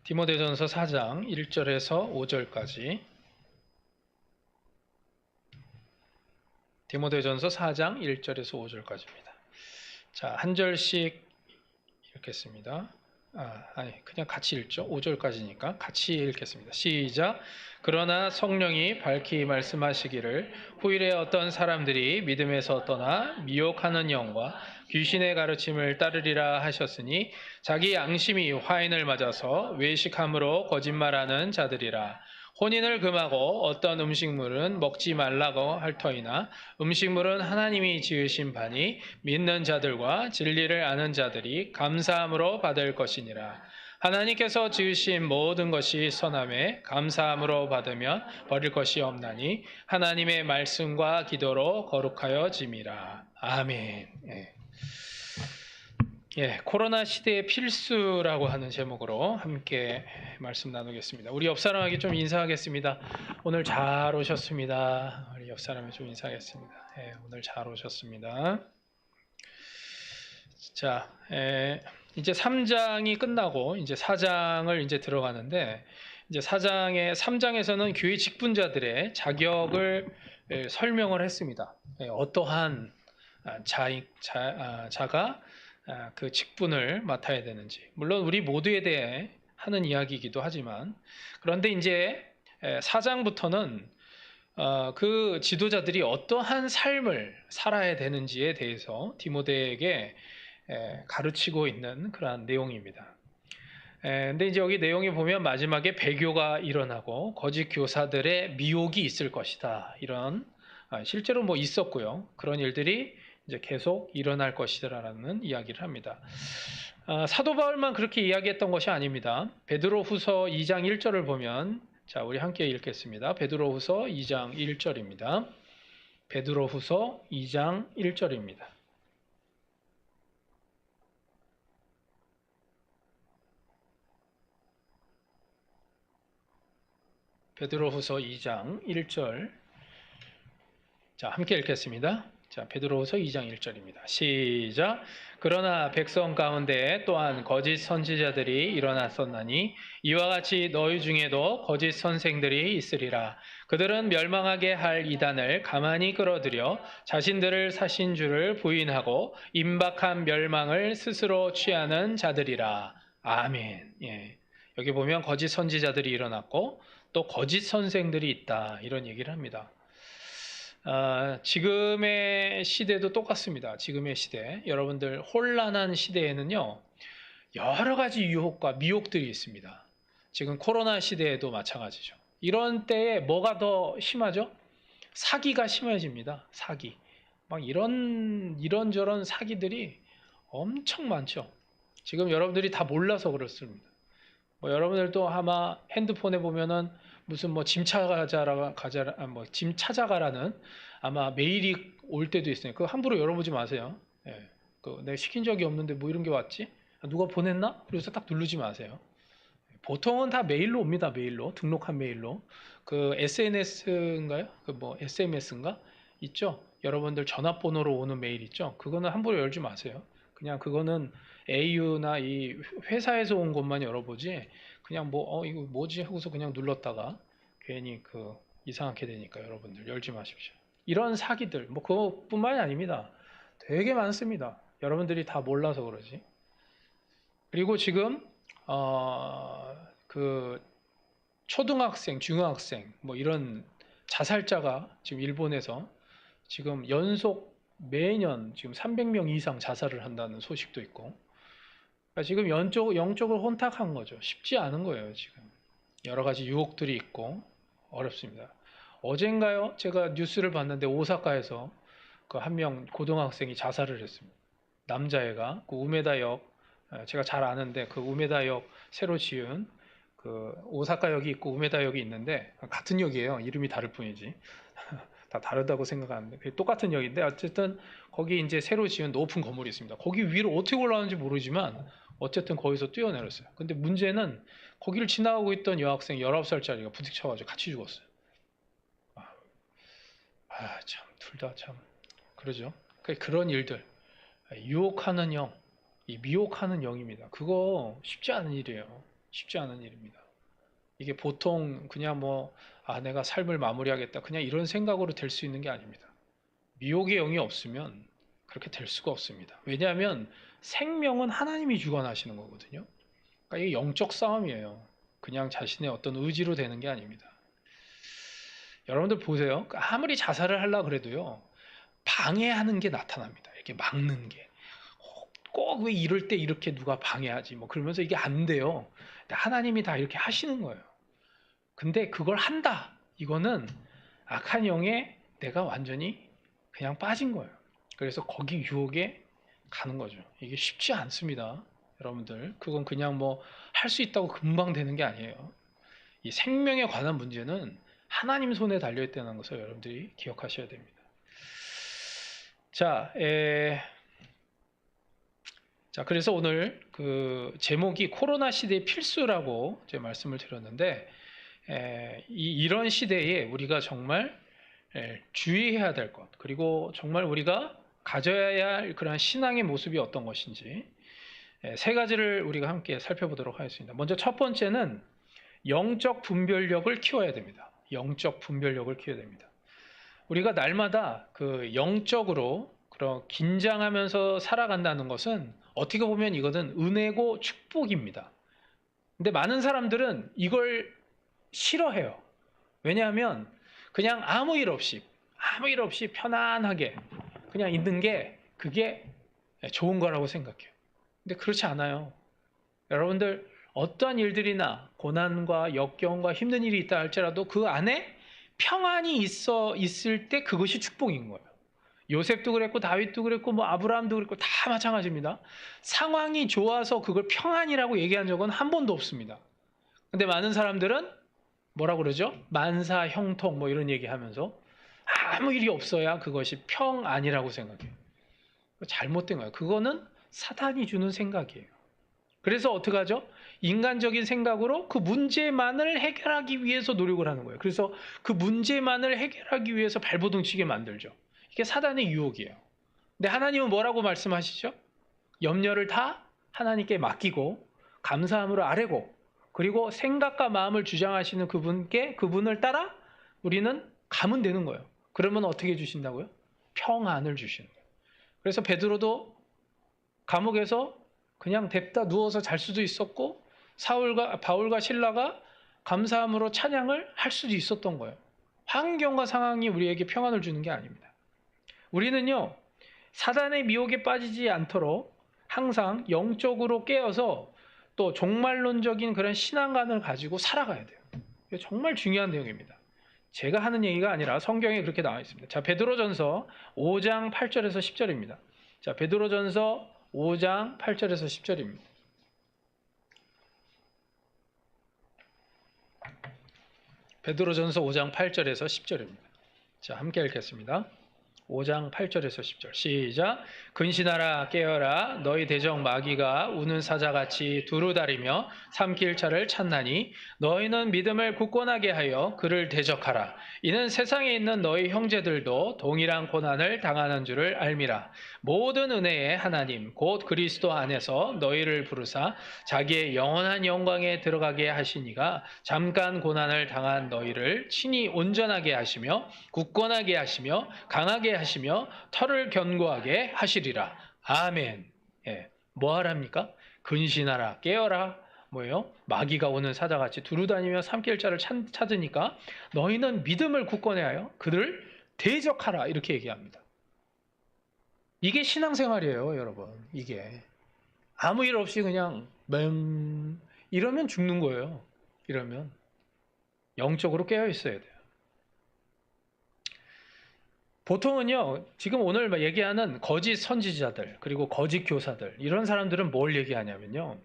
디모데전서 4장 1절에서 5절까지. 디모데전서 4장 1절에서 5절까지입니다. 자, 한 절씩 읽겠습니다. 그냥 같이 읽죠. 5절까지니까 같이 읽겠습니다. 시작. 그러나 성령이 밝히 말씀하시기를 후일에 어떤 사람들이 믿음에서 떠나 미혹하는 영과 귀신의 가르침을 따르리라 하셨으니 자기 양심이 화인을 맞아서 외식함으로 거짓말하는 자들이라. 혼인을 금하고 어떤 음식물은 먹지 말라고 할 터이나 음식물은 하나님이 지으신 바니 믿는 자들과 진리를 아는 자들이 감사함으로 받을 것이니라. 하나님께서 지으신 모든 것이 선함에 감사함으로 받으면 버릴 것이 없나니 하나님의 말씀과 기도로 거룩하여짐이라. 아멘. 코로나 시대의 필수라고 하는 제목으로 함께 말씀 나누겠습니다. 우리 옆 사람에게 좀 인사하겠습니다. 오늘 잘 오셨습니다. 우리 옆 사람에 좀 인사하겠습니다. 오늘 잘 오셨습니다. 자, 이제 3장이 끝나고 이제 4장을 이제 들어가는데, 이제 3장에서는 교회 직분자들의 자격을 설명을 했습니다. 어떠한 자가 그 직분을 맡아야 되는지. 물론 우리 모두에 대해 하는 이야기이기도 하지만, 그런데 이제 4장부터는 그 지도자들이 어떠한 삶을 살아야 되는지에 대해서 디모데에게 가르치고 있는 그러한 내용입니다. 근데 이제 여기 내용에 보면 마지막에 배교가 일어나고 거짓 교사들의 미혹이 있을 것이다. 이런 실제로 뭐 있었고요. 그런 일들이 이제 계속 일어날 것이라는 이야기를 합니다. 사도 바울만 그렇게 이야기했던 것이 아닙니다. 베드로후서 2장 1절을 보면, 자, 우리 함께 읽겠습니다. 베드로후서 2장 1절입니다. 베드로후서 2장 1절입니다. 베드로후서 2장 1절. 자, 함께 읽겠습니다. 자, 베드로후서 2장 1절입니다. 시작. 그러나 백성 가운데 또한 거짓 선지자들이 일어났었나니 이와 같이 너희 중에도 거짓 선생들이 있으리라. 그들은 멸망하게 할 이단을 가만히 끌어들여 자신들을 사신 줄을 부인하고 임박한 멸망을 스스로 취하는 자들이라. 아멘. 여기 보면 거짓 선지자들이 일어났고 또 거짓 선생들이 있다, 이런 얘기를 합니다. 지금의 시대도 똑같습니다. 지금의 시대, 여러분들 혼란한 시대에는요, 여러 가지 유혹과 미혹들이 있습니다. 지금 코로나 시대에도 마찬가지죠. 이런 때에 뭐가 더 심하죠? 사기가 심해집니다. 사기. 막 이런저런 사기들이 엄청 많죠. 지금 여러분들이 다 몰라서 그렇습니다. 여러분들도 아마 핸드폰에 보면은 무슨 짐 찾아가라는 아마 메일이 올 때도 있어요. 그거 함부로 열어보지 마세요. 내가 시킨 적이 없는데 뭐 이런 게 왔지? 누가 보냈나? 그래서 딱 누르지 마세요. 보통은 다 메일로 옵니다. 메일로, 등록한 메일로. 그 SNS인가요? SMS인가? 있죠? 여러분들 전화번호로 오는 메일 있죠? 그거는 함부로 열지 마세요. 그냥 그거는 AU나 이 회사에서 온 것만 열어보지, 그냥 이거 뭐지 하고서 그냥 눌렀다가 괜히 이상하게 되니까 여러분들 열지 마십시오. 이런 사기들, 그것뿐만이 아닙니다. 되게 많습니다. 여러분들이 다 몰라서 그러지. 그리고 지금 초등학생, 중학생 이런 자살자가 지금 일본에서 지금 연속 매년 지금 300명 이상 자살을 한다는 소식도 있고, 그러니까 지금 영적으로 혼탁한 거죠. 쉽지 않은 거예요. 지금 여러 가지 유혹들이 있고 어렵습니다. 어젠가요? 제가 뉴스를 봤는데 오사카에서 한 명 고등학생이 자살을 했습니다. 남자애가 우메다역, 제가 잘 아는데 그 우메다역 새로 지은 오사카역이 있고 우메다역이 있는데 같은 역이에요. 이름이 다를 뿐이지. 다 다르다고 생각하는데 똑같은 역인데 어쨌든 거기 이제 새로 지은 높은 건물이 있습니다. 거기 위로 어떻게 올라오는지 모르지만 어쨌든 거기서 뛰어내렸어요. 근데 문제는 거기를 지나가고 있던 여학생 19살짜리가 부딪혀가지고 같이 죽었어요. 참, 둘 다 참 그러죠. 그런 일들, 유혹하는 영, 이 미혹하는 영입니다. 그거 쉽지 않은 일이에요. 쉽지 않은 일입니다. 이게 보통 그냥 뭐, 내가 삶을 마무리하겠다. 그냥 이런 생각으로 될 수 있는 게 아닙니다. 미혹의 영이 없으면 그렇게 될 수가 없습니다. 왜냐하면 생명은 하나님이 주관하시는 거거든요. 그러니까 이게 영적 싸움이에요. 그냥 자신의 어떤 의지로 되는 게 아닙니다. 여러분들 보세요. 아무리 자살을 하려고 그래도요. 방해하는 게 나타납니다. 이렇게 막는 게. 꼭 왜 이럴 때 이렇게 누가 방해하지? 뭐 그러면서 이게 안 돼요. 하나님이 다 이렇게 하시는 거예요. 근데 그걸 한다. 이거는 악한 영에 내가 완전히 그냥 빠진 거예요. 그래서 거기 유혹에 가는 거죠. 이게 쉽지 않습니다. 여러분들. 그건 그냥 뭐 할 수 있다고 금방 되는 게 아니에요. 이 생명에 관한 문제는 하나님 손에 달려있다는 것을 여러분들이 기억하셔야 됩니다. 자, 그래서 오늘 그 제목이 코로나 시대의 필수라고 제 말씀을 드렸는데, 이런 시대에 우리가 정말 주의해야 될 것, 그리고 정말 우리가 가져야 할 그런 신앙의 모습이 어떤 것인지 세 가지를 우리가 함께 살펴보도록 하겠습니다. 먼저 첫 번째는 영적 분별력을 키워야 됩니다. 영적 분별력을 키워야 됩니다. 우리가 날마다 그 영적으로 그런 긴장하면서 살아간다는 것은 어떻게 보면 이것은 은혜고 축복입니다. 근데 많은 사람들은 이걸 싫어해요. 왜냐하면 그냥 아무 일 없이 편안하게 그냥 있는 게 그게 좋은 거라고 생각해요. 근데 그렇지 않아요. 여러분들 어떠한 일들이나 고난과 역경과 힘든 일이 있다 할지라도 그 안에 평안이 있을 때 그것이 축복인 거예요. 요셉도 그랬고 다윗도 그랬고 뭐 아브라함도 그랬고 다 마찬가지입니다. 상황이 좋아서 그걸 평안이라고 얘기한 적은 한 번도 없습니다. 근데 많은 사람들은 뭐라고 그러죠? 만사 형통 뭐 이런 얘기하면서 아무 일이 없어야 그것이 평안이라고 생각해요. 잘못된 거예요. 그거는 사탄이 주는 생각이에요. 그래서 어떻게 하죠? 인간적인 생각으로 그 문제만을 해결하기 위해서 노력을 하는 거예요. 그래서 그 문제만을 해결하기 위해서 발버둥 치게 만들죠. 이게 사단의 유혹이에요. 근데 하나님은 뭐라고 말씀하시죠? 염려를 다 하나님께 맡기고 감사함으로 아뢰고 그리고 생각과 마음을 주장하시는 그분을 따라 우리는 가면 되는 거예요. 그러면 어떻게 주신다고요? 평안을 주시는 거예요. 그래서 베드로도 감옥에서 그냥 냅다 누워서 잘 수도 있었고 바울과 실라가 감사함으로 찬양을 할 수도 있었던 거예요. 환경과 상황이 우리에게 평안을 주는 게 아닙니다. 우리는요, 사단의 미혹에 빠지지 않도록 항상 영적으로 깨어서 또 종말론적인 그런 신앙관을 가지고 살아가야 돼요. 이게 정말 중요한 내용입니다. 제가 하는 얘기가 아니라 성경에 그렇게 나와 있습니다. 자, 베드로전서 5장 8절에서 10절입니다. 자, 베드로전서 5장 8절에서 10절입니다. 베드로전서 5장 8절에서 10절입니다. 자, 함께 읽겠습니다. 5장 8절에서 10절 시작. 근신하라 깨어라 너희 대적 마귀가 우는 사자같이 두루다리며 삼킬 자를 찾나니 너희는 믿음을 굳건하게 하여 그를 대적하라. 이는 세상에 있는 너희 형제들도 동일한 고난을 당하는 줄을 알미라. 모든 은혜의 하나님 곧 그리스도 안에서 너희를 부르사 자기의 영원한 영광에 들어가게 하시니가 잠깐 고난을 당한 너희를 친히 온전하게 하시며 굳건하게 하시며 강하게 하시며 털을 견고하게 하시리라. 아멘. 예, 뭐 하랍니까? 근신하라, 깨어라. 뭐예요? 마귀가 오는 사자같이 두루다니며 삼킬 자를 찾으니까 너희는 믿음을 굳건해 하여 그를 대적하라. 이렇게 얘기합니다. 이게 신앙생활이에요, 여러분. 이게 아무 일 없이 그냥 이러면 죽는 거예요. 이러면 영적으로 깨어 있어야 돼요. 보통은요, 지금 오늘 얘기하는 거짓 선지자들, 그리고 거짓 교사들, 이런 사람들은 뭘 얘기하냐면요.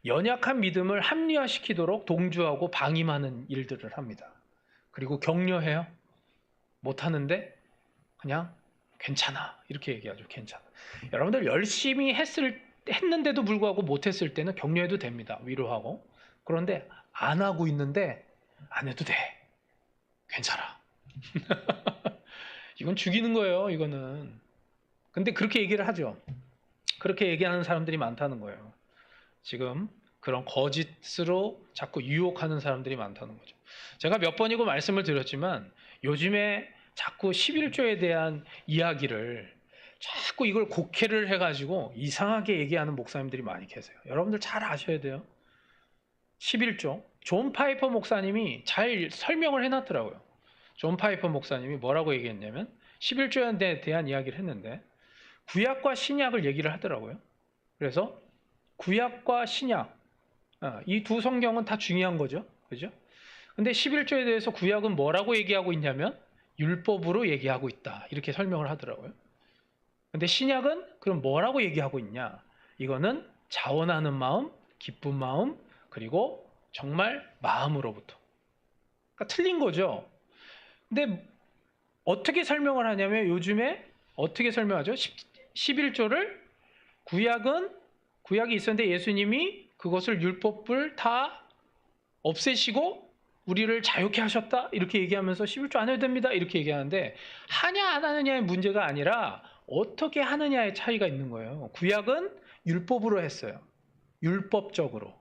연약한 믿음을 합리화시키도록 동조하고 방임하는 일들을 합니다. 그리고 격려해요. 못하는데 그냥 괜찮아. 이렇게 얘기하죠. 괜찮아. 여러분들 열심히 했는데도 불구하고 못했을 때는 격려해도 됩니다. 위로하고. 그런데 안 하고 있는데 안 해도 돼. 괜찮아. 이건 죽이는 거예요, 이거는. 근데 그렇게 얘기를 하죠. 그렇게 얘기하는 사람들이 많다는 거예요. 지금 그런 거짓으로 자꾸 유혹하는 사람들이 많다는 거죠. 제가 몇 번이고 말씀을 드렸지만 요즘에 자꾸 11조에 대한 이야기를 자꾸 이걸 곡해를 해가지고 이상하게 얘기하는 목사님들이 많이 계세요. 여러분들 잘 아셔야 돼요. 11조. 존 파이퍼 목사님이 잘 설명을 해놨더라고요. 존 파이퍼 목사님이 뭐라고 얘기했냐면 11조에 대한 이야기를 했는데 구약과 신약을 얘기를 하더라고요. 그래서 구약과 신약 이 두 성경은 다 중요한 거죠. 그죠? 근데 11조에 대해서 구약은 뭐라고 얘기하고 있냐면 율법으로 얘기하고 있다. 이렇게 설명을 하더라고요. 근데 신약은 그럼 뭐라고 얘기하고 있냐? 이거는 자원하는 마음, 기쁜 마음, 그리고 정말 마음으로부터. 그러니까 틀린 거죠. 근데 어떻게 설명을 하냐면 요즘에 어떻게 설명하죠? 11조를 구약이 있었는데 예수님이 그것을 율법을 다 없애시고 우리를 자유케 하셨다 이렇게 얘기하면서 11조 안 해도 됩니다 이렇게 얘기하는데 하냐 안 하느냐의 문제가 아니라 어떻게 하느냐의 차이가 있는 거예요. 구약은 율법으로 했어요. 율법적으로.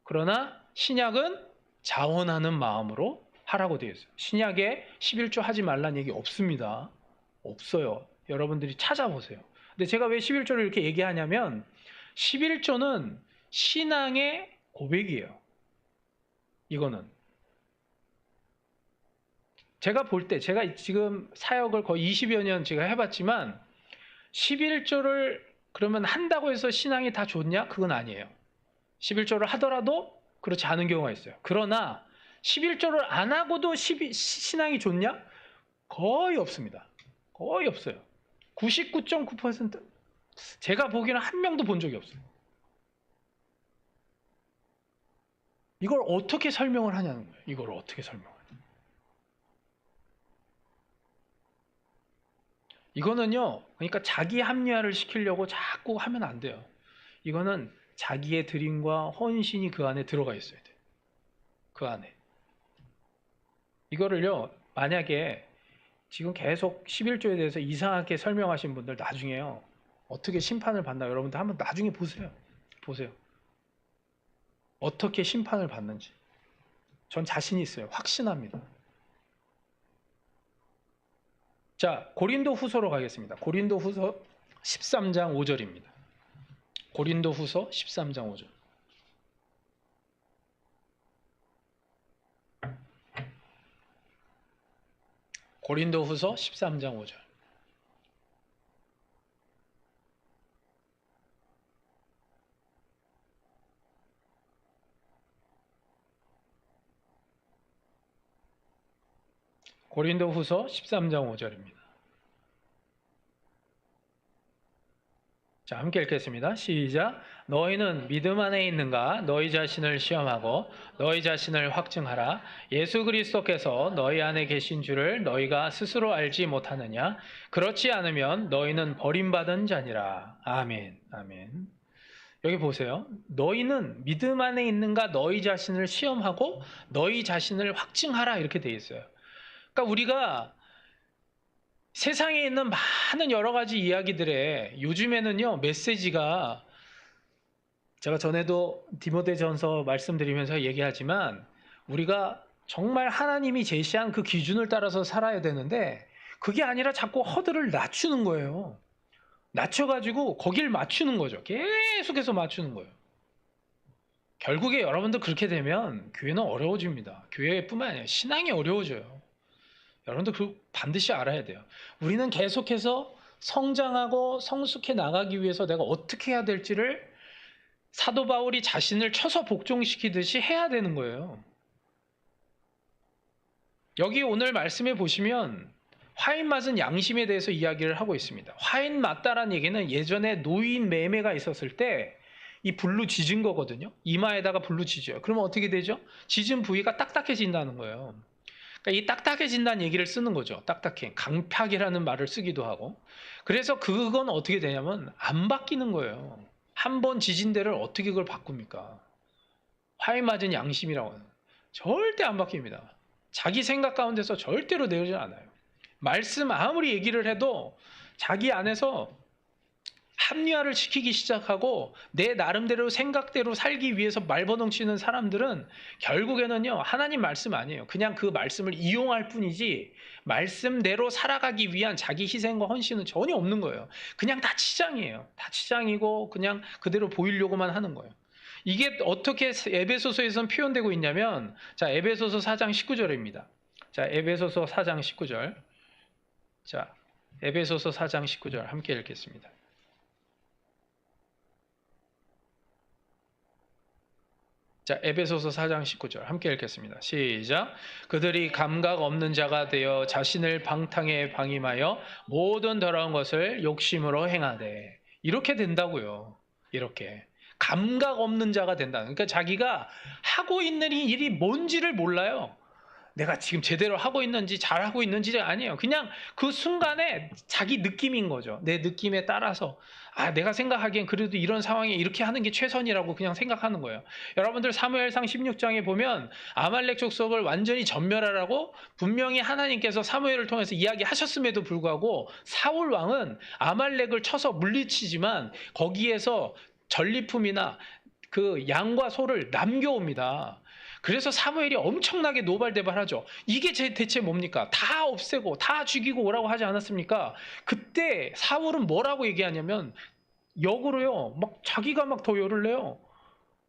그러나 신약은 자원하는 마음으로 하라고 되어 있어요. 신약에 11조 하지 말라는 얘기 없습니다. 없어요. 여러분들이 찾아보세요. 근데 제가 왜 11조를 이렇게 얘기하냐면 11조는 신앙의 고백이에요. 이거는 제가 볼 때 제가 지금 사역을 거의 20여 년 제가 해봤지만 11조를 그러면 한다고 해서 신앙이 다 좋냐? 그건 아니에요. 11조를 하더라도 그렇지 않은 경우가 있어요. 그러나 11조를 안 하고도 신앙이 좋냐? 거의 없습니다. 거의 없어요. 99.9% 제가 보기에는 한 명도 본 적이 없어요. 이걸 어떻게 설명을 하냐는 거예요. 이걸 어떻게 설명하냐. 이거는요. 그러니까 자기 합리화를 시키려고 자꾸 하면 안 돼요. 이거는 자기의 드림과 헌신이 그 안에 들어가 있어야 돼요. 그 안에. 이거를요. 만약에 지금 계속 11조에 대해서 이상하게 설명하신 분들 나중에요. 어떻게 심판을 받나 여러분들 한번 나중에 보세요. 보세요. 어떻게 심판을 받는지. 전 자신 있어요. 확신합니다. 자, 고린도 후서로 가겠습니다. 고린도 후서 13장 5절입니다. 고린도 후서 13장 5절. 고린도 후서 13장 5절. 고린도 후서 13장 5절입니다. 자, 함께 읽겠습니다. 시작. 너희는 믿음 안에 있는가? 너희 자신을 시험하고 너희 자신을 확증하라. 예수 그리스도께서 너희 안에 계신 줄을 너희가 스스로 알지 못하느냐? 그렇지 않으면 너희는 버림받은 자니라. 아멘. 아멘. 여기 보세요. 너희는 믿음 안에 있는가? 너희 자신을 시험하고 너희 자신을 확증하라. 이렇게 돼 있어요. 그러니까 우리가 세상에 있는 많은 여러 가지 이야기들에 요즘에는요, 메시지가 제가 전에도 디모데전서 말씀드리면서 얘기하지만 우리가 정말 하나님이 제시한 그 기준을 따라서 살아야 되는데 그게 아니라 자꾸 허들을 낮추는 거예요. 낮춰가지고 거길 맞추는 거죠. 계속해서 맞추는 거예요. 결국에 여러분들 그렇게 되면 교회는 어려워집니다. 교회뿐만 아니라 신앙이 어려워져요. 여러분들 그 반드시 알아야 돼요. 우리는 계속해서 성장하고 성숙해 나가기 위해서 내가 어떻게 해야 될지를 사도 바울이 자신을 쳐서 복종시키듯이 해야 되는 거예요. 여기 오늘 말씀해 보시면 화인 맞은 양심에 대해서 이야기를 하고 있습니다. 화인 맞다라는 얘기는 예전에 노인 매매가 있었을 때 이 불로 지진 거거든요. 이마에다가 불로 지져요. 그러면 어떻게 되죠? 지진 부위가 딱딱해진다는 거예요. 그러니까 이 딱딱해진다는 얘기를 쓰는 거죠. 딱딱해. 강팍이라는 말을 쓰기도 하고. 그래서 그건 어떻게 되냐면 안 바뀌는 거예요. 한 번 지진 데를 어떻게 그걸 바꿉니까? 화에 맞은 양심이라고 하는. 절대 안 바뀝니다. 자기 생각 가운데서 절대로 내려오지 않아요. 말씀 아무리 얘기를 해도 자기 안에서 합리화를 시키기 시작하고 내 나름대로 생각대로 살기 위해서 말버덩치는 사람들은 결국에는요, 하나님 말씀 아니에요. 그냥 그 말씀을 이용할 뿐이지 말씀대로 살아가기 위한 자기 희생과 헌신은 전혀 없는 거예요. 그냥 다 치장이에요. 다 치장이고 그냥 그대로 보이려고만 하는 거예요. 이게 어떻게 에베소서에서는 표현되고 있냐면, 자, 에베소서 4장 19절입니다. 자, 에베소서 4장 19절. 자, 에베소서 4장 19절 함께 읽겠습니다. 자, 에베소서 4장 19절 함께 읽겠습니다. 시작. 그들이 감각 없는 자가 되어 자신을 방탕에 방임하여 모든 더러운 것을 욕심으로 행하되. 이렇게 된다고요. 이렇게. 감각 없는 자가 된다. 그러니까 자기가 하고 있는 이 일이 뭔지를 몰라요. 내가 지금 제대로 하고 있는지 잘하고 있는지 아니에요. 그냥 그 순간에 자기 느낌인 거죠. 내 느낌에 따라서 내가 생각하기엔 그래도 이런 상황에 이렇게 하는 게 최선이라고 그냥 생각하는 거예요. 여러분들 사무엘상 16장에 보면 아말렉 족속을 완전히 전멸하라고 분명히 하나님께서 사무엘을 통해서 이야기하셨음에도 불구하고 사울 왕은 아말렉을 쳐서 물리치지만 거기에서 전리품이나 그 양과 소를 남겨옵니다. 그래서 사무엘이 엄청나게 노발대발하죠. 이게 대체 뭡니까? 다 없애고 다 죽이고 오라고 하지 않았습니까? 그때 사울은 뭐라고 얘기하냐면 역으로요. 막 자기가 막 더 열을 내요.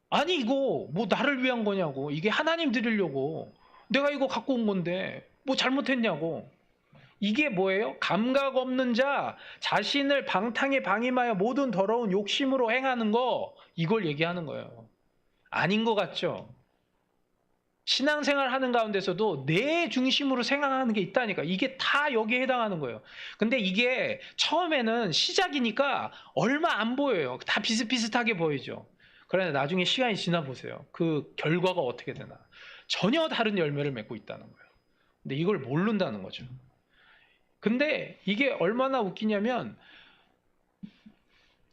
아니 이거 뭐 나를 위한 거냐고. 이게 하나님 드리려고. 내가 이거 갖고 온 건데 뭐 잘못했냐고. 이게 뭐예요? 감각 없는 자, 자신을 방탕에 방임하여 모든 더러운 욕심으로 행하는 거, 이걸 얘기하는 거예요. 아닌 것 같죠? 신앙생활 하는 가운데서도 내 중심으로 생각하는 게 있다니까. 이게 다 여기에 해당하는 거예요. 근데 이게 처음에는 시작이니까 얼마 안 보여요. 다 비슷비슷하게 보이죠. 그러나 나중에 시간이 지나 보세요. 그 결과가 어떻게 되나. 전혀 다른 열매를 맺고 있다는 거예요. 근데 이걸 모른다는 거죠. 근데 이게 얼마나 웃기냐면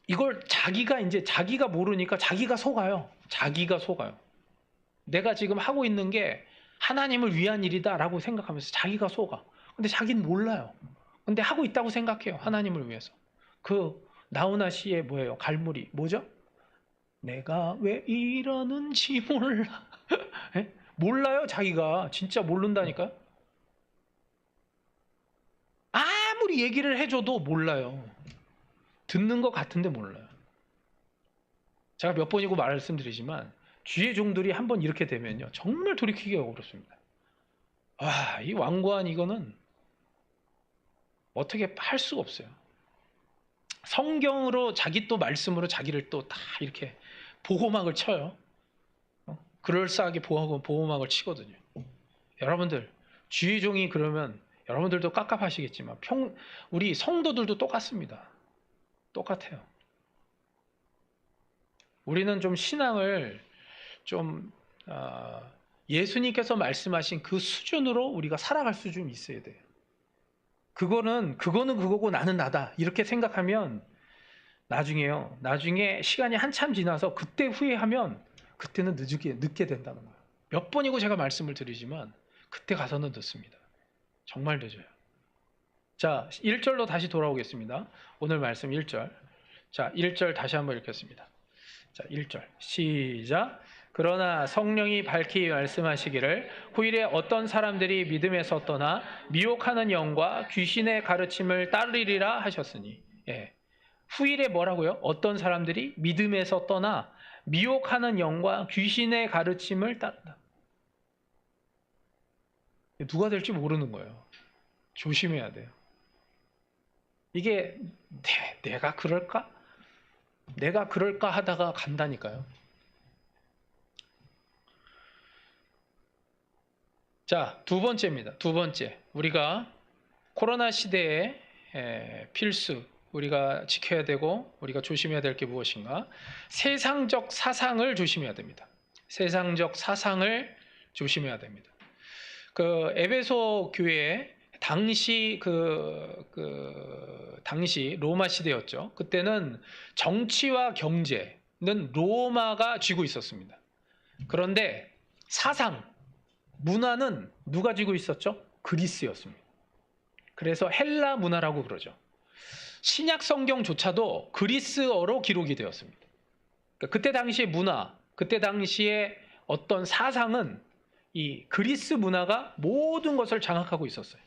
이걸 자기가 모르니까 자기가 속아요. 자기가 속아요. 내가 지금 하고 있는 게 하나님을 위한 일이다라고 생각하면서 자기가 속아. 근데 자기는 몰라요. 근데 하고 있다고 생각해요. 하나님을 위해서. 그 나훈아 씨의 뭐예요? 갈무리. 뭐죠? 내가 왜 이러는지 몰라. 몰라요, 자기가. 진짜 모른다니까요. 아무리 얘기를 해줘도 몰라요. 듣는 것 같은데 몰라요. 제가 몇 번이고 말씀드리지만 주의 종들이 한번 이렇게 되면요. 정말 돌이키기가 어렵습니다. 이 완고한 이거는 어떻게 할 수가 없어요. 성경으로 자기 또 말씀으로 자기를 또 다 이렇게 보호막을 쳐요. 그럴싸하게 보호막을 치거든요. 여러분들 주의 종이 그러면 여러분들도 깝깝하시겠지만 우리 성도들도 똑같습니다. 똑같아요. 우리는 좀 신앙을 좀 예수님께서 말씀하신 그 수준으로 우리가 살아갈 수 좀 있어야 돼요. 그거는 그거고 나는 나다 이렇게 생각하면 나중에 시간이 한참 지나서 그때 후회하면 그때는 늦게 된다는 거예요. 몇 번이고 제가 말씀을 드리지만 그때 가서는 늦습니다. 정말 늦어요. 자, 1절로 다시 돌아오겠습니다. 오늘 말씀 1절. 자, 1절 다시 한번 읽겠습니다. 자, 1절 시작. 그러나 성령이 밝히 말씀하시기를 후일에 어떤 사람들이 믿음에서 떠나 미혹하는 영과 귀신의 가르침을 따르리라 하셨으니. 후일에 뭐라고요? 어떤 사람들이 믿음에서 떠나 미혹하는 영과 귀신의 가르침을 따른다. 누가 될지 모르는 거예요. 조심해야 돼요. 이게 내가 그럴까? 내가 그럴까 하다가 간다니까요. 자, 두 번째입니다. 두 번째. 우리가 코로나 시대에 필수, 우리가 지켜야 되고 우리가 조심해야 될 게 무엇인가? 세상적 사상을 조심해야 됩니다. 세상적 사상을 조심해야 됩니다. 그 에베소 교회 당시 당시 로마 시대였죠. 그때는 정치와 경제는 로마가 쥐고 있었습니다. 그런데 사상, 문화는 누가 쥐고 있었죠? 그리스였습니다. 그래서 헬라 문화라고 그러죠. 신약 성경조차도 그리스어로 기록이 되었습니다. 그러니까 그때 당시의 문화, 그때 당시의 어떤 사상은 이 그리스 문화가 모든 것을 장악하고 있었어요.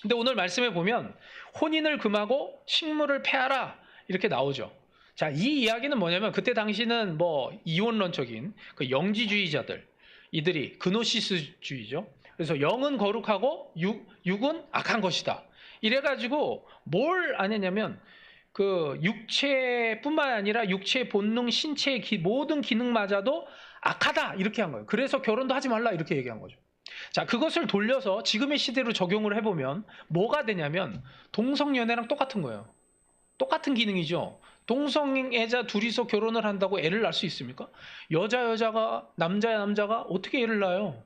근데 오늘 말씀에 보면 혼인을 금하고 식물을 폐하라 이렇게 나오죠. 자, 이 이야기는 뭐냐면 그때 당시는 뭐 이원론적인 그 영지주의자들, 이들이 그노시스주의죠. 그래서 영은 거룩하고 육은 악한 것이다. 이래가지고 뭘 안 했냐면 그 육체뿐만 아니라 육체의 본능, 신체의 모든 기능마저도 악하다 이렇게 한 거예요. 그래서 결혼도 하지 말라 이렇게 얘기한 거죠. 자, 그것을 돌려서 지금의 시대로 적용을 해보면 뭐가 되냐면 동성연애랑 똑같은 거예요. 똑같은 기능이죠. 동성애자 둘이서 결혼을 한다고 애를 낳을 수 있습니까? 여자가 남자가 어떻게 애를 낳아요?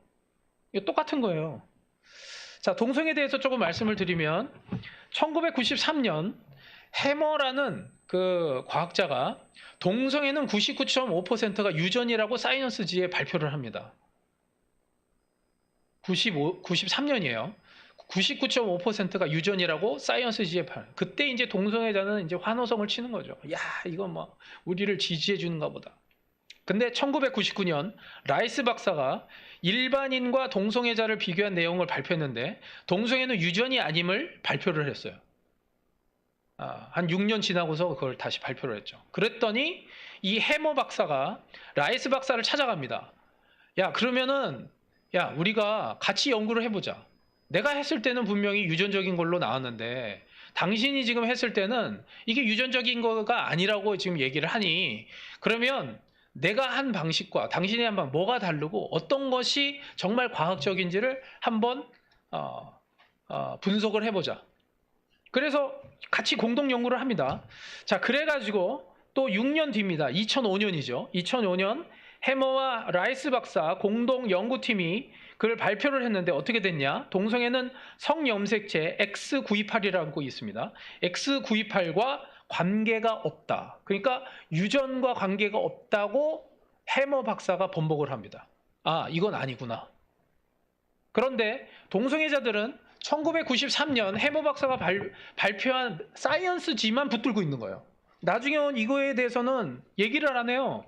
이게 똑같은 거예요. 자, 동성애에 대해서 조금 말씀을 드리면 1993년 해머라는 그 과학자가 동성애는 99.5%가 유전이라고 사이언스지에 발표를 합니다. 93년이에요. 99.5%가 유전이라고 사이언스지에 그때 이제 동성애자는 이제 환호성을 치는 거죠. 야, 이거 뭐 우리를 지지해 주는가 보다. 근데 1999년 라이스 박사가 일반인과 동성애자를 비교한 내용을 발표했는데 동성애는 유전이 아님을 발표를 했어요. 한 6년 지나고서 그걸 다시 발표를 했죠. 그랬더니 이 해머 박사가 라이스 박사를 찾아갑니다. 야, 그러면은 야, 우리가 같이 연구를 해보자. 내가 했을 때는 분명히 유전적인 걸로 나왔는데 당신이 지금 했을 때는 이게 유전적인 거가 아니라고 지금 얘기를 하니 그러면 내가 한 방식과 당신이 한 방식 뭐가 다르고 어떤 것이 정말 과학적인지를 한번 분석을 해보자. 그래서 같이 공동 연구를 합니다. 자, 그래가지고 또 6년 뒤입니다. 2005년이죠. 2005년 해머와 라이스 박사 공동 연구팀이 그걸 발표를 했는데 어떻게 됐냐? 동성애는 성염색체 X928이라고 있습니다. X928과 관계가 없다. 그러니까 유전과 관계가 없다고 해머 박사가 번복을 합니다. 아, 이건 아니구나. 그런데 동성애자들은 1993년 해머 박사가 발표한 사이언스지만 붙들고 있는 거예요. 나중에 이거에 대해서는 얘기를 안 해요.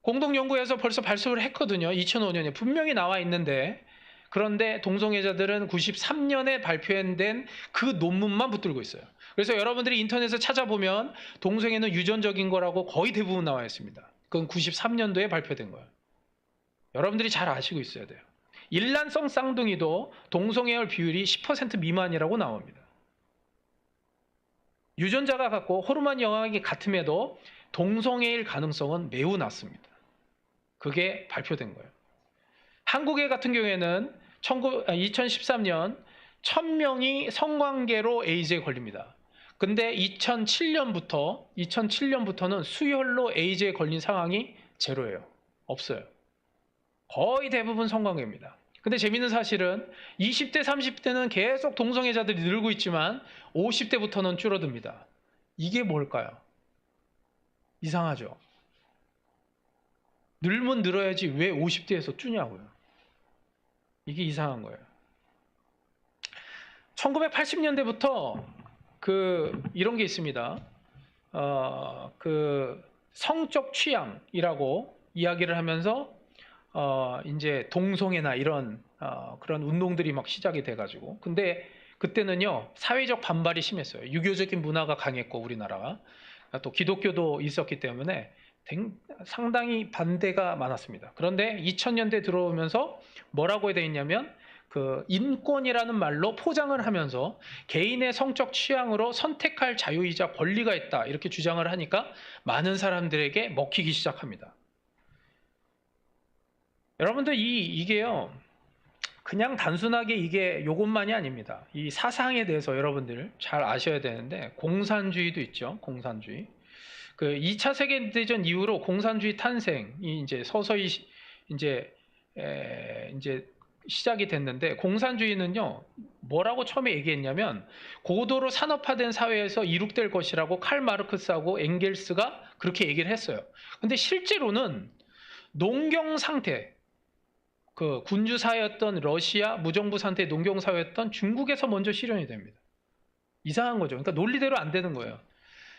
공동연구에서 벌써 발표를 했거든요. 2005년에 분명히 나와 있는데 그런데 동성애자들은 93년에 발표된 그 논문만 붙들고 있어요. 그래서 여러분들이 인터넷에 찾아보면 동성애는 유전적인 거라고 거의 대부분 나와 있습니다. 그건 93년도에 발표된 거예요. 여러분들이 잘 아시고 있어야 돼요. 일란성 쌍둥이도 동성애열 비율이 10% 미만이라고 나옵니다. 유전자가 같고 호르몬 영향이 같음에도 동성애일 가능성은 매우 낮습니다. 그게 발표된 거예요. 한국의 같은 경우에는 2013년 1000명이 성관계로 에이즈에 걸립니다. 근데 2007년부터는 수혈로 에이즈에 걸린 상황이 제로예요. 없어요. 거의 대부분 성관계입니다. 근데 재밌는 사실은 20대, 30대는 계속 동성애자들이 늘고 있지만 50대부터는 줄어듭니다. 이게 뭘까요? 이상하죠? 늘면 늘어야지 왜 50대에서 줄냐고요. 이게 이상한 거예요. 1980년대부터 이런 게 있습니다. 성적 취향이라고 이야기를 하면서 이제 동성애나 이런 그런 운동들이 막 시작이 돼가지고 근데 그때는요 사회적 반발이 심했어요. 유교적인 문화가 강했고 우리나라가 또 기독교도 있었기 때문에 상당히 반대가 많았습니다. 그런데 2000년대 들어오면서 뭐라고 되어 있냐면 인권이라는 말로 포장을 하면서 개인의 성적 취향으로 선택할 자유이자 권리가 있다 이렇게 주장을 하니까 많은 사람들에게 먹히기 시작합니다. 여러분들 이게요 그냥 단순하게 이게 요것만이 아닙니다. 이 사상에 대해서 여러분들 잘 아셔야 되는데 공산주의도 있죠. 공산주의. 2차 세계대전 이후로 공산주의 탄생이 이제 서서히 이제 시작이 됐는데 공산주의는요 뭐라고 처음에 얘기했냐면 고도로 산업화된 사회에서 이룩될 것이라고 칼 마르크스하고 엥겔스가 그렇게 얘기를 했어요. 근데 실제로는 농경 상태 군주 사회였던 러시아 무정부 상태 농경 사회였던 중국에서 먼저 실현이 됩니다. 이상한 거죠. 그러니까 논리대로 안 되는 거예요.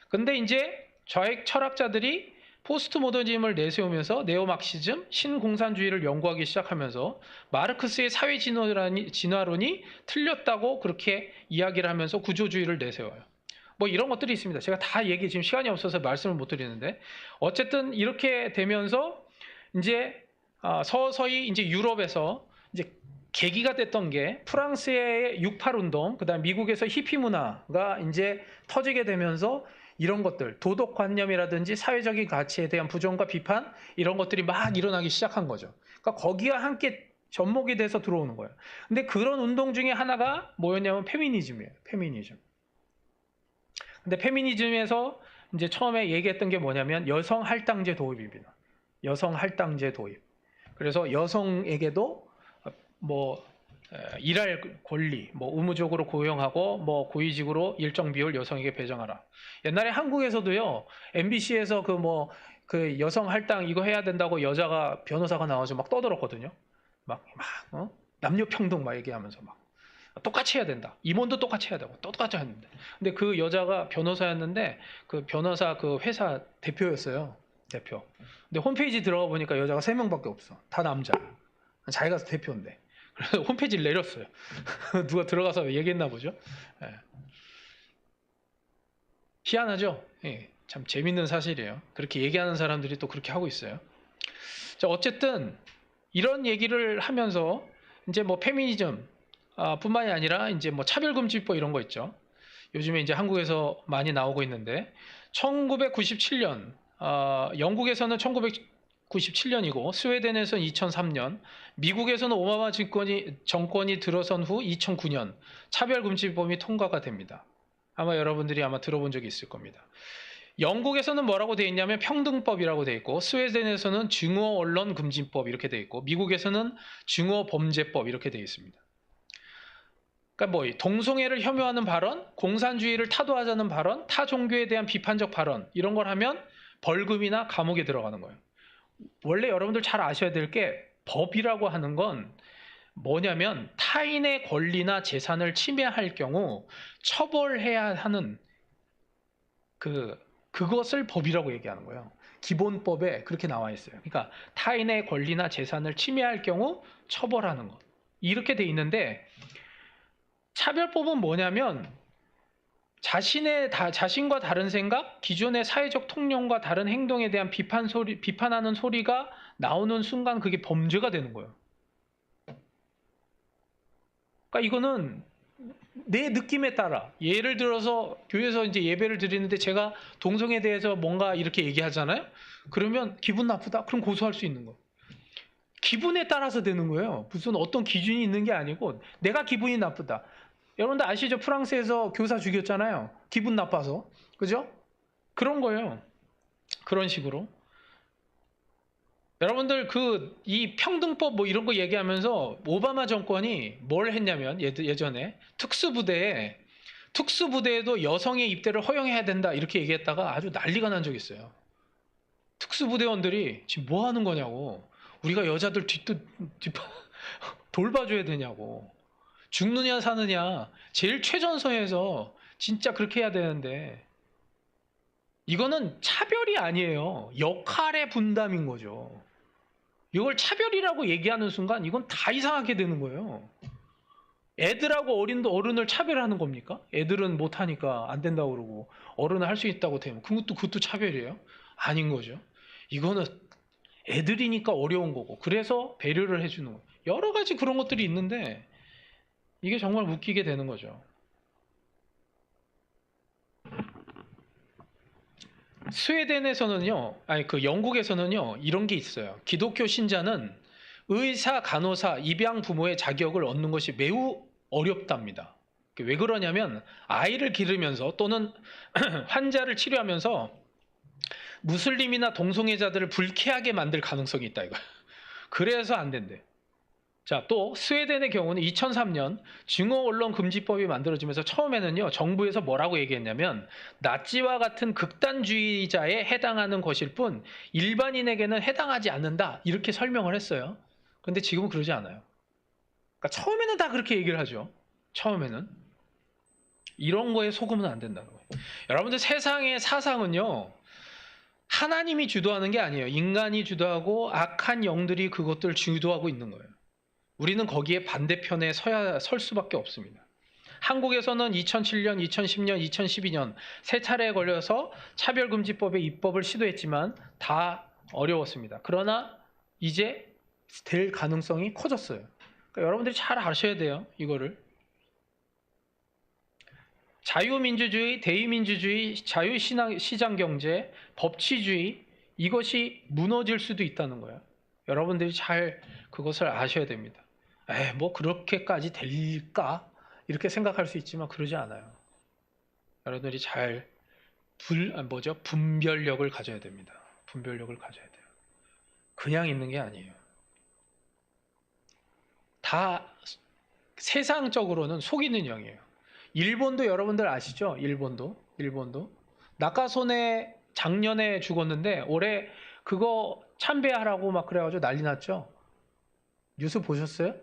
근데 이제 좌익 철학자들이 포스트 모더니즘을 내세우면서 네오막시즘, 신공산주의를 연구하기 시작하면서 마르크스의 사회 진화론이 틀렸다고 그렇게 이야기를 하면서 구조주의를 내세워요. 뭐 이런 것들이 있습니다. 제가 다 얘기 지금 시간이 없어서 말씀을 못 드리는데 어쨌든 이렇게 되면서 이제 서서히 이제 유럽에서 이제 계기가 됐던 게 프랑스의 68 운동, 그다음 미국에서 히피 문화가 이제 터지게 되면서 이런 것들, 도덕관념이라든지 사회적인 가치에 대한 부정과 비판 이런 것들이 막 일어나기 시작한 거죠. 그러니까 거기와 함께 접목이 돼서 들어오는 거예요. 근데 그런 운동 중에 하나가 뭐였냐면 페미니즘이에요. 페미니즘. 근데 페미니즘에서 이제 처음에 얘기했던 게 뭐냐면 여성 할당제 도입입니다. 여성 할당제 도입. 그래서 여성에게도 뭐 일할 권리, 뭐 의무적으로 고용하고 뭐 고위직으로 일정 비율 여성에게 배정하라. 옛날에 한국에서도요, MBC에서 그 여성 할당 이거 해야 된다고 여자가 변호사가 나와서 막 떠들었거든요. 남녀 평등 막 얘기하면서 막 똑같이 해야 된다. 임원도 똑같이 해야 되고 똑같이 했는데. 근데 그 여자가 변호사였는데 그 변호사 그 회사 대표였어요. 대표. 근데 홈페이지 들어가 보니까 여자가 3명밖에 없어. 다 남자. 자기가 대표인데. 그래서 홈페이지를 내렸어요. 누가 들어가서 얘기했나 보죠. 예. 희한하죠? 예. 참 재밌는 사실이에요. 그렇게 얘기하는 사람들이 또 그렇게 하고 있어요. 자, 어쨌든 이런 얘기를 하면서 이제 뭐 페미니즘 뿐만이 아니라 이제 뭐 차별금지법 이런 거 있죠. 요즘에 이제 한국에서 많이 나오고 있는데 1997년 영국에서는 1997년이고 스웨덴에서는 2003년, 미국에서는 오바마 정권이 들어선 후 2009년 차별금지법이 통과가 됩니다. 아마 여러분들이 아마 들어본 적이 있을 겁니다. 영국에서는 뭐라고 되어 있냐면 평등법이라고 되어 있고 스웨덴에서는 증오 언론 금지법 이렇게 되어 있고 미국에서는 증오 범죄법 이렇게 되어 있습니다. 그러니까 뭐 동성애를 혐오하는 발언, 공산주의를 타도하자는 발언, 타 종교에 대한 비판적 발언 이런 걸 하면 벌금이나 감옥에 들어가는 거예요. 원래 여러분들 잘 아셔야 될 게 법이라고 하는 건 뭐냐면 타인의 권리나 재산을 침해할 경우 처벌해야 하는 그것을 법이라고 얘기하는 거예요. 기본법에 그렇게 나와 있어요. 그러니까 타인의 권리나 재산을 침해할 경우 처벌하는 것. 이렇게 돼 있는데 차별법은 뭐냐면 자신과 다른 생각, 기존의 사회적 통념과 다른 행동에 대한 비판하는 소리가 나오는 순간 그게 범죄가 되는 거예요. 그러니까 이거는 내 느낌에 따라 예를 들어서 교회에서 이제 예배를 드리는데 제가 동성애에 대해서 뭔가 이렇게 얘기하잖아요. 그러면 기분 나쁘다. 그럼 고소할 수 있는 거. 기분에 따라서 되는 거예요. 무슨 어떤 기준이 있는 게 아니고 내가 기분이 나쁘다. 여러분들 아시죠? 프랑스에서 교사 죽였잖아요. 기분 나빠서. 그죠? 그런 거예요. 그런 식으로. 여러분들 이 평등법 뭐 이런 거 얘기하면서 오바마 정권이 뭘 했냐면 예전에 특수부대에도 여성의 입대를 허용해야 된다 이렇게 얘기했다가 아주 난리가 난 적이 있어요. 특수부대원들이 지금 뭐 하는 거냐고. 우리가 여자들 돌봐줘야 되냐고. 죽느냐 사느냐 제일 최전선에서 진짜 그렇게 해야 되는데 이거는 차별이 아니에요. 역할의 분담인 거죠. 이걸 차별이라고 얘기하는 순간 이건 다 이상하게 되는 거예요. 애들하고 어른을 차별하는 겁니까? 애들은 못하니까 안 된다고 그러고 어른은 할 수 있다고 되면 그것도 차별이에요? 아닌 거죠. 이거는 애들이니까 어려운 거고 그래서 배려를 해주는 거예요. 여러 가지 그런 것들이 있는데 이게 정말 웃기게 되는 거죠. 스웨덴에서는요, 영국에서는요, 이런 게 있어요. 기독교 신자는 의사, 간호사, 입양 부모의 자격을 얻는 것이 매우 어렵답니다. 왜 그러냐면 아이를 기르면서 또는 환자를 치료하면서 무슬림이나 동성애자들을 불쾌하게 만들 가능성이 있다 이거. 그래서 안 된대. 자, 또 스웨덴의 경우는 2003년 증오 언론 금지법이 만들어지면서 처음에는요 정부에서 뭐라고 얘기했냐면 나치와 같은 극단주의자에 해당하는 것일 뿐 일반인에게는 해당하지 않는다 이렇게 설명을 했어요. 근데 지금은 그러지 않아요. 그러니까 처음에는 다 그렇게 얘기를 하죠. 처음에는. 이런 거에 속으면 안 된다는 거예요. 여러분들 세상의 사상은요. 하나님이 주도하는 게 아니에요. 인간이 주도하고 악한 영들이 그것들 주도하고 있는 거예요. 우리는 거기에 반대편에 설 수밖에 없습니다. 한국에서는 2007년, 2010년, 2012년 세 차례에 걸려서 차별금지법의 입법을 시도했지만 다 어려웠습니다. 그러나 이제 될 가능성이 커졌어요. 그러니까 여러분들이 잘 아셔야 돼요. 이거를. 자유민주주의, 대의민주주의, 자유시장경제, 법치주의 이것이 무너질 수도 있다는 거예요. 여러분들이 잘 그것을 아셔야 됩니다. 뭐 그렇게까지 될까? 이렇게 생각할 수 있지만 그러지 않아요. 여러분들이 잘 분별력을 가져야 됩니다. 분별력을 가져야 돼요. 그냥 있는 게 아니에요. 다 세상적으로는 속이는 영이에요. 일본도 여러분들 아시죠? 일본도 나카소네 작년에 죽었는데 올해 그거 참배하라고 막 그래가지고 난리 났죠. 뉴스 보셨어요?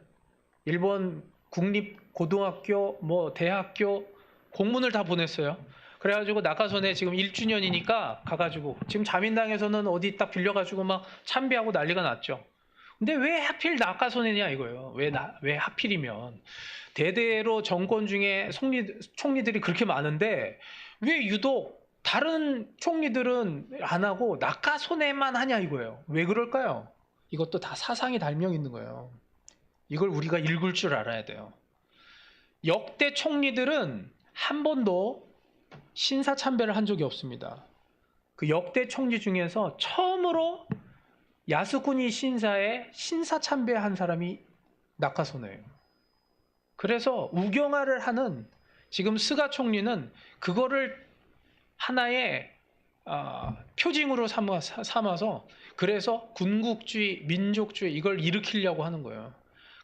일본 국립 고등학교 뭐 대학교 공문을 다 보냈어요. 그래가지고 나카소네 지금 1주년이니까 가가지고 지금 자민당에서는 어디 딱 빌려가지고 막 참배하고 난리가 났죠. 근데 왜 하필 나카소네냐 이거예요. 왜 하필이면 대대로 정권 중에 총리들이 그렇게 많은데 왜 유독 다른 총리들은 안 하고 나카소네만 하냐 이거예요. 왜 그럴까요? 이것도 다 사상이 달명 있는 거예요. 이걸 우리가 읽을 줄 알아야 돼요. 역대 총리들은 한 번도 신사참배를 한 적이 없습니다. 그 역대 총리 중에서 처음으로 야스쿠니 신사에 신사참배한 사람이 나카소네예요. 그래서 우경화를 하는 지금 스가 총리는 그거를 하나의 표징으로 삼아서 그래서 군국주의, 민족주의 이걸 일으키려고 하는 거예요.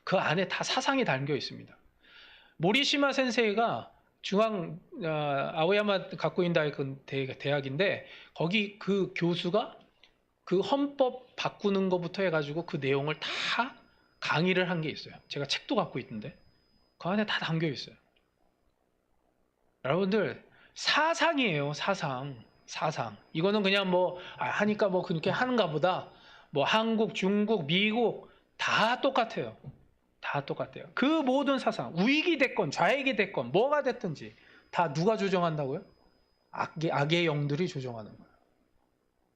그 안에 다 사상이 담겨 있습니다. 모리시마 센세이가 중앙 아오야마 갖고 있는 대학인데 거기 그 교수가 그 헌법 바꾸는 것부터 해가지고 그 내용을 다 강의를 한 게 있어요. 제가 책도 갖고 있던데 그 안에 다 담겨 있어요. 여러분들 사상이에요. 사상. 이거는 그냥 뭐 하니까 뭐 그렇게 하는가 보다. 뭐 한국, 중국, 미국 다 똑같아요. 다 똑같아요. 그 모든 사상, 우익이 됐건 좌익이 됐건 뭐가 됐든지 다 누가 조정한다고요? 악의 영들이 조정하는 거예요.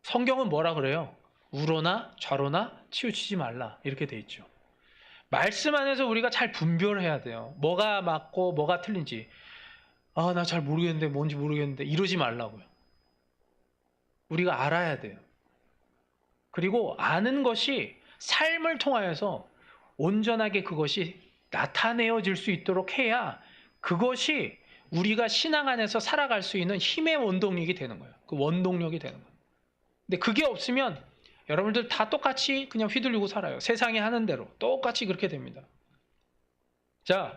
성경은 뭐라 그래요? 우로나 좌로나 치우치지 말라 이렇게 돼 있죠. 말씀 안에서 우리가 잘 분별해야 돼요. 뭐가 맞고 뭐가 틀린지. 나 잘 모르겠는데 뭔지 모르겠는데 이러지 말라고요. 우리가 알아야 돼요. 그리고 아는 것이 삶을 통하여서 온전하게 그것이 나타내어질 수 있도록 해야 그것이 우리가 신앙 안에서 살아갈 수 있는 힘의 원동력이 되는 거예요. 그 원동력이 되는 거예요. 근데 그게 없으면 여러분들 다 똑같이 그냥 휘둘리고 살아요. 세상이 하는 대로 똑같이 그렇게 됩니다. 자,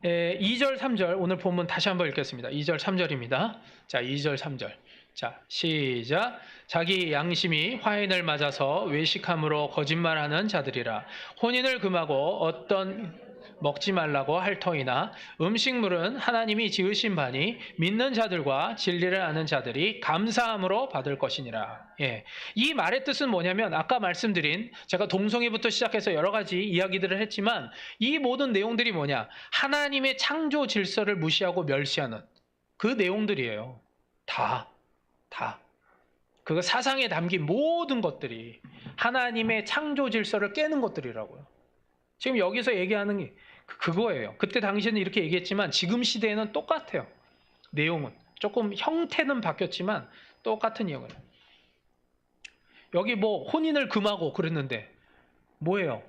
2절, 3절 오늘 본문 다시 한번 읽겠습니다. 2절, 3절입니다. 자, 2절, 3절. 자, 시작. 자기 양심이 화인을 맞아서 외식함으로 거짓말하는 자들이라. 혼인을 금하고 어떤 먹지 말라고 할 터이나 음식물은 하나님이 지으신 바니 믿는 자들과 진리를 아는 자들이 감사함으로 받을 것이니라. 이 말의 뜻은 뭐냐면 아까 말씀드린 제가 동성애부터 시작해서 여러 가지 이야기들을 했지만 이 모든 내용들이 뭐냐? 하나님의 창조 질서를 무시하고 멸시하는 그 내용들이에요. 다. 그 사상에 담긴 모든 것들이 하나님의 창조 질서를 깨는 것들이라고요. 지금 여기서 얘기하는 게 그거예요. 그때 당시에는 이렇게 얘기했지만 지금 시대에는 똑같아요. 내용은. 조금 형태는 바뀌었지만 똑같은 내용이에요. 여기 뭐 혼인을 금하고 그랬는데 뭐예요?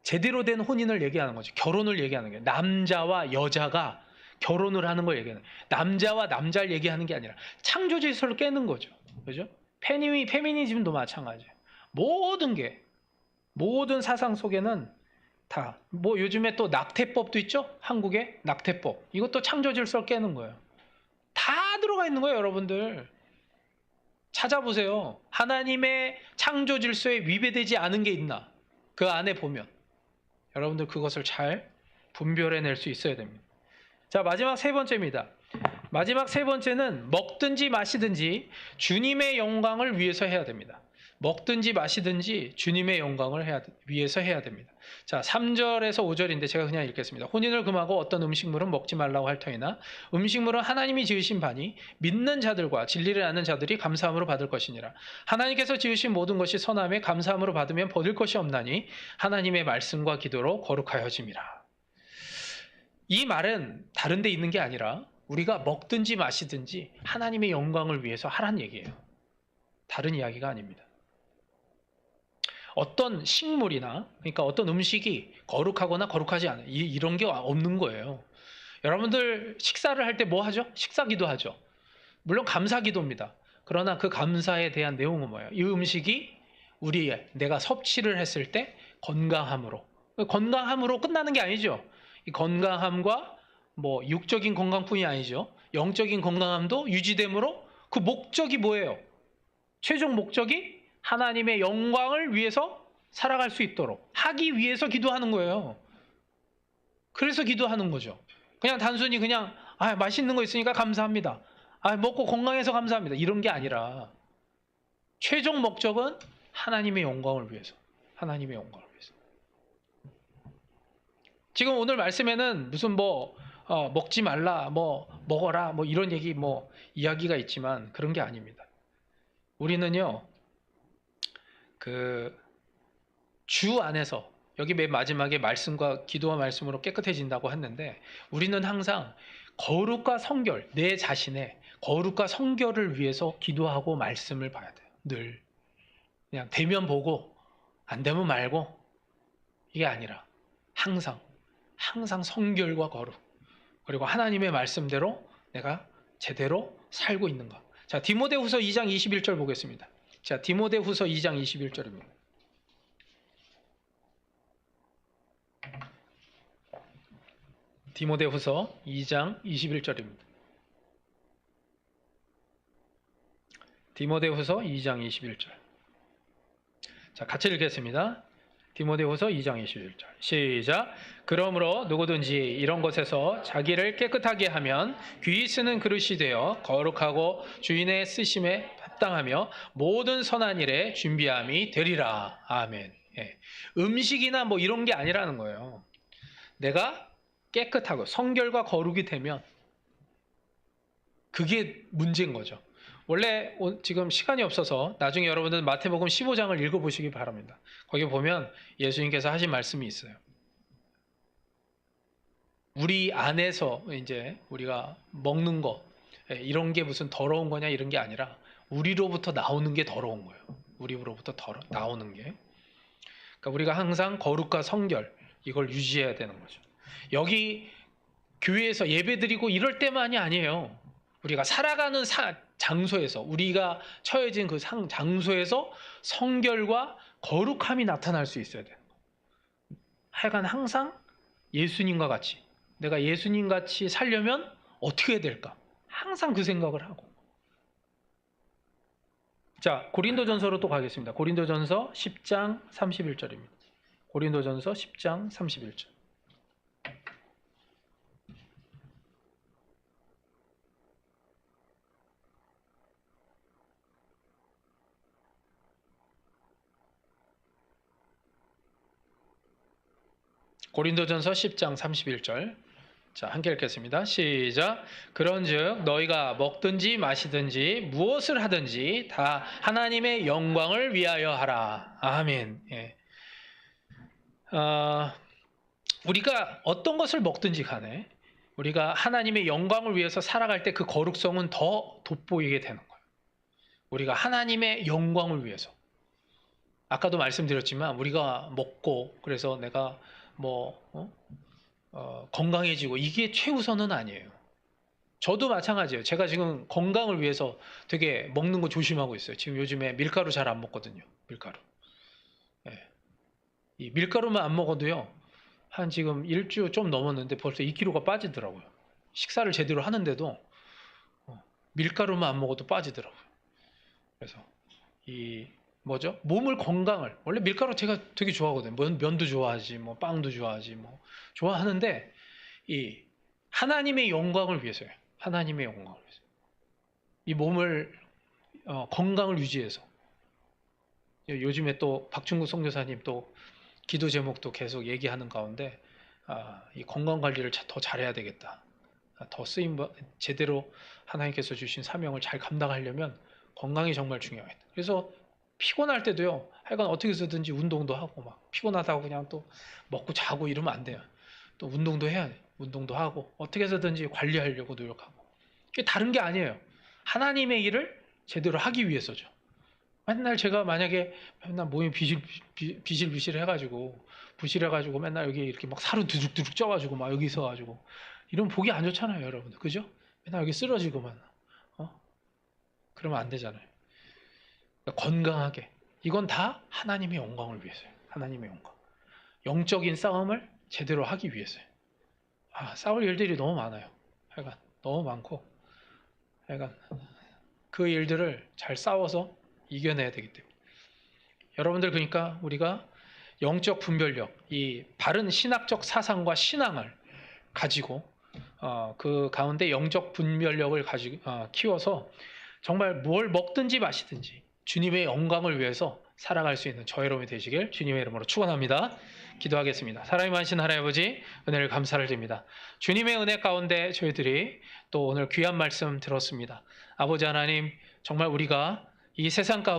제대로 된 혼인을 얘기하는 거죠. 결혼을 얘기하는 거예요. 남자와 여자가 결혼을 하는 걸 얘기하는 거예요. 남자와 남자를 얘기하는 게 아니라 창조 질서를 깨는 거죠. 그죠? 페미니즘도 마찬가지예요. 모든 사상 속에는 다 뭐 요즘에 또 낙태법도 있죠? 한국에 낙태법. 이것도 창조 질서를 깨는 거예요. 다 들어가 있는 거예요, 여러분들. 찾아보세요. 하나님의 창조 질서에 위배되지 않은 게 있나? 그 안에 보면 여러분들 그것을 잘 분별해낼 수 있어야 됩니다. 자, 마지막 세 번째입니다. 마지막 세 번째는 먹든지 마시든지 주님의 영광을 위해서 해야 됩니다. 먹든지 마시든지 주님의 영광을 위해서 해야 됩니다. 자, 3절에서 5절인데 제가 그냥 읽겠습니다. 혼인을 금하고 어떤 음식물은 먹지 말라고 할 터이나 음식물은 하나님이 지으신 바니 믿는 자들과 진리를 아는 자들이 감사함으로 받을 것이니라. 하나님께서 지으신 모든 것이 선함에 감사함으로 받으면 버릴 것이 없나니 하나님의 말씀과 기도로 거룩하여짐이라. 이 말은 다른 데 있는 게 아니라 우리가 먹든지 마시든지 하나님의 영광을 위해서 하라는 얘기예요. 다른 이야기가 아닙니다. 어떤 식물이나 그러니까 어떤 음식이 거룩하거나 거룩하지 않아요. 이런 게 없는 거예요. 여러분들 식사를 할 때 뭐 하죠? 식사기도 하죠. 물론 감사기도입니다. 그러나 그 감사에 대한 내용은 뭐예요? 이 음식이 내가 섭취를 했을 때 건강함으로 끝나는 게 아니죠. 이 건강함과 뭐 육적인 건강뿐이 아니죠. 영적인 건강함도 유지되므로 그 목적이 뭐예요? 최종 목적이 하나님의 영광을 위해서 살아갈 수 있도록 하기 위해서 기도하는 거예요. 그래서 기도하는 거죠. 그냥 단순히 그냥 맛있는 거 있으니까 감사합니다. 먹고 건강해서 감사합니다. 이런 게 아니라 최종 목적은 하나님의 영광을 위해서. 하나님의 영광을 위해서. 지금 오늘 말씀에는 무슨 먹지 말라, 먹어라, 이런 얘기, 이야기가 있지만 그런 게 아닙니다. 우리는요, 주 안에서, 여기 맨 마지막에 말씀과 기도와 말씀으로 깨끗해진다고 했는데, 우리는 항상 거룩과 성결, 내 자신의 거룩과 성결을 위해서 기도하고 말씀을 봐야 돼요. 늘. 그냥 되면 보고, 안 되면 말고, 이게 아니라, 항상 성결과 거룩, 그리고 하나님의 말씀대로 내가 제대로 살고 있는가. 자, 디모데후서 2장 21절 보겠습니다. 자, 디모데후서 2장 21절입니다. 디모데후서 2장 21절입니다. 디모데후서 2장 21절. 자, 같이 읽겠습니다. 디모데후서 2장 21절. 시작. 그러므로 누구든지 이런 것에서 자기를 깨끗하게 하면 귀히 쓰는 그릇이 되어 거룩하고 주인의 쓰심에 합당하며 모든 선한 일에 준비함이 되리라. 아멘. 예. 음식이나 이런 게 아니라는 거예요. 내가 깨끗하고 성결과 거룩이 되면 그게 문제인 거죠. 원래 지금 시간이 없어서 나중에 여러분들 마태복음 15장을 읽어보시기 바랍니다. 거기 보면 예수님께서 하신 말씀이 있어요. 우리 안에서 이제 우리가 먹는 거 이런 게 무슨 더러운 거냐 이런 게 아니라 우리로부터 나오는 게 더러운 거예요. 우리로부터 나오는 게. 그러니까 우리가 항상 거룩과 성결 이걸 유지해야 되는 거죠. 여기 교회에서 예배드리고 이럴 때만이 아니에요. 우리가 살아가는 장소에서 우리가 처해진 그 장소에서 성결과 거룩함이 나타날 수 있어야 돼요. 하여간 항상 예수님과 같이 내가 예수님 같이 살려면 어떻게 해야 될까? 항상 그 생각을 하고. 자, 고린도전서로 또 가겠습니다. 고린도전서 10장 31절입니다. 고린도전서 10장 31절. 고린도전서 10장 31절. 자, 함께 읽겠습니다. 시작. 그런즉 너희가 먹든지 마시든지 무엇을 하든지 다 하나님의 영광을 위하여 하라. 아멘. 예. 우리가 어떤 것을 먹든지 간에 우리가 하나님의 영광을 위해서 살아갈 때 그 거룩성은 더 돋보이게 되는 거예요. 우리가 하나님의 영광을 위해서. 아까도 말씀드렸지만 우리가 먹고 그래서 내가 건강해지고 이게 최우선은 아니에요. 저도 마찬가지예요. 제가 지금 건강을 위해서 되게 먹는 거 조심하고 있어요. 지금 요즘에 밀가루 잘 안 먹거든요. 밀가루. 네. 이 밀가루만 안 먹어도요. 한 지금 일주 좀 넘었는데 벌써 2kg가 빠지더라고요. 식사를 제대로 하는데도 밀가루만 안 먹어도 빠지더라고요. 그래서 몸을 건강을 원래 밀가루 제가 되게 좋아하거든요. 면도 좋아하지, 빵도 좋아하지, 좋아하는데 이 하나님의 영광을 위해서예요. 하나님의 영광을 위해서. 이 몸을 건강을 유지해서. 요즘에 또 박충구 선교사님 또 기도 제목도 계속 얘기하는 가운데 이 건강 관리를 더 잘해야 되겠다. 더 제대로 하나님께서 주신 사명을 잘 감당하려면 건강이 정말 중요하다. 그래서 피곤할 때도요. 하여간 어떻게 해서든지 운동도 하고 막 피곤하다고 그냥 또 먹고 자고 이러면 안 돼요. 또 운동도 해야 돼. 운동도 하고 어떻게 해서든지 관리하려고 노력하고. 이게 다른 게 아니에요. 하나님의 일을 제대로 하기 위해서죠. 맨날 제가 만약에 맨날 몸이 비실비실 해가지고 부실해가지고 맨날 여기 이렇게 막 살은 두둑두둑 쪄가지고 막 여기 있어가지고 이러면 보기 안 좋잖아요, 여러분. 그죠? 맨날 여기 쓰러지고만. 그러면 안 되잖아요. 그러니까 건강하게. 이건 다 하나님의 영광을 위해서요. 하나님의 영광. 영적인 싸움을 제대로 하기 위해서요. 싸울 일들이 너무 많아요. 하여간 너무 많고 하여간 그 일들을 잘 싸워서 이겨내야 되기 때문에. 여러분들 그러니까 우리가 영적 분별력, 이 바른 신학적 사상과 신앙을 가지고 그 가운데 영적 분별력을 가지고 키워서 정말 뭘 먹든지 마시든지 주님의 영광을 위해서 살아갈 수 있는 저 여러분이 되시길 주님의 이름으로 축원합니다. 기도하겠습니다. 사랑이 많으신 하나님 아버지 은혜를 감사를 드립니다. 주님의 은혜 가운데 저희들이 또 오늘 귀한 말씀 들었습니다. 아버지 하나님 정말 우리가 이 세상 가운데